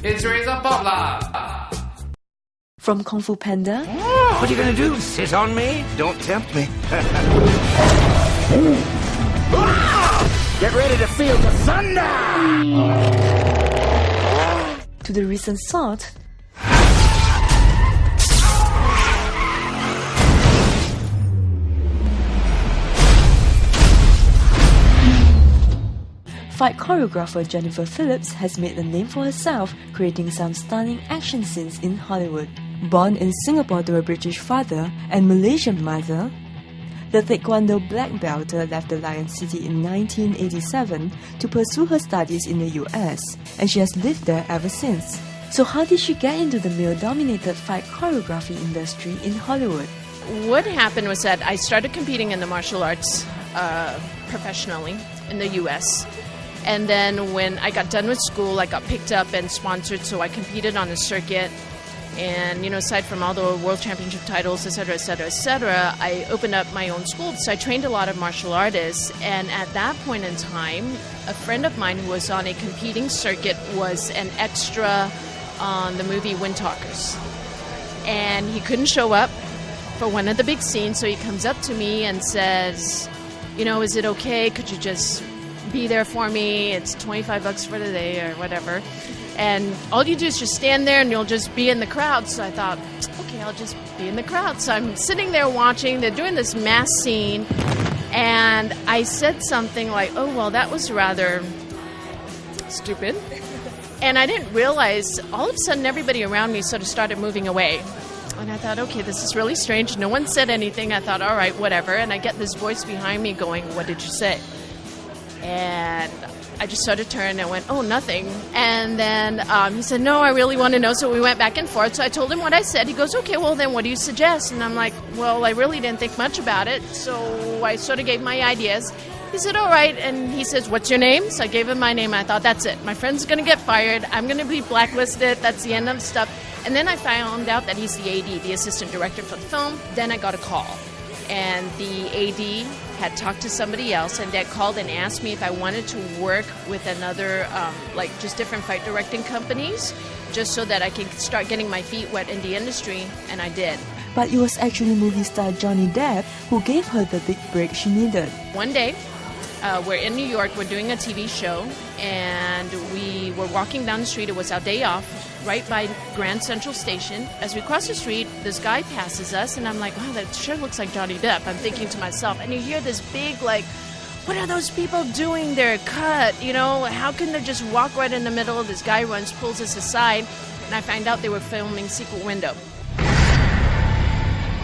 It's Razor Bobla! From Kung Fu Panda. What are you gonna do? Sit on me? Don't tempt me. Get ready to feel the thunder! To the recent Salt. Fight choreographer Jennifer Phillips has made a name for herself, creating some stunning action scenes in Hollywood. Born in Singapore to a British father and Malaysian mother, the Taekwondo black belter left the Lion City in 1987 to pursue her studies in the US, and she has lived there ever since. So how did she get into the male-dominated fight choreography industry in Hollywood? What happened was that I started competing in the martial arts professionally in the US. And then when I got done with school, I got picked up and sponsored, so I competed on the circuit. And, aside from all the world championship titles, et cetera, et cetera, et cetera, I opened up my own school. So I trained a lot of martial artists. And at that point in time, a friend of mine who was on a competing circuit was an extra on the movie Wind Talkers. And he couldn't show up for one of the big scenes, so he comes up to me and says, is it okay? Could you just be there for me? It's $25 for the day or whatever. And all you do is just stand there and you'll just be in the crowd. So I thought, okay, I'll just be in the crowd. So I'm sitting there watching. They're doing this mass scene. And I said something like, oh, well, that was rather stupid. And I didn't realize, all of a sudden, everybody around me sort of started moving away. And I thought, okay, this is really strange. No one said anything. I thought, all right, whatever. And I get this voice behind me going, what did you say? And I just sort of turned and went, oh, nothing. And then he said, no, I really want to know. So we went back and forth. So I told him what I said. He goes, okay, well, then what do you suggest? And I'm like, well, I really didn't think much about it. So I sort of gave my ideas. He said, all right. And he says, what's your name? So I gave him my name. I thought, that's it. My friend's going to get fired. I'm going to be blacklisted. That's the end of stuff. And then I found out that he's the AD, the assistant director for the film. Then I got a call. And the AD had talked to somebody else, and they called and asked me if I wanted to work with another, just different fight directing companies, just so that I could start getting my feet wet in the industry, and I did. But it was actually movie star Johnny Depp who gave her the big break she needed. One day, we're in New York, we're doing a TV show, and we were walking down the street. It was our day off, right by Grand Central Station. As we cross the street, this guy passes us, and I'm like, wow, that sure looks like Johnny Depp. I'm thinking to myself, and you hear this big, what are those people doing? They're cut, how can they just walk right in the middle? This guy runs, pulls us aside, and I find out they were filming Secret Window.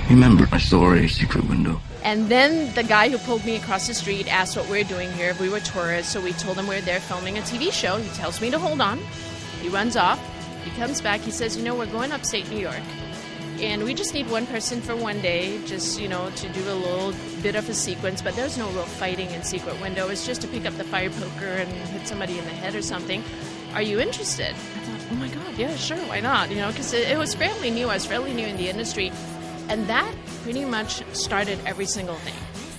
Remember, I saw a secret window. And then the guy who pulled me across the street asked what we're doing here. We were tourists, so we told him we're there filming a TV show. He tells me to hold on. He runs off. He comes back. He says, we're going upstate New York. And we just need one person for one day, just, to do a little bit of a sequence. But there's no real fighting in Secret Window. It's just to pick up the fire poker and hit somebody in the head or something. Are you interested? I thought, oh my God, yeah, sure, why not? Because it was fairly new. I was fairly new in the industry. And that pretty much started every single thing.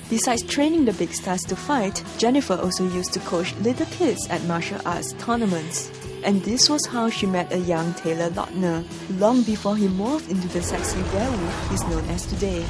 Besides training the big stars to fight, Jennifer also used to coach little kids at martial arts tournaments. And this was how she met a young Taylor Lautner, long before he morphed into the sexy werewolf he's known as today.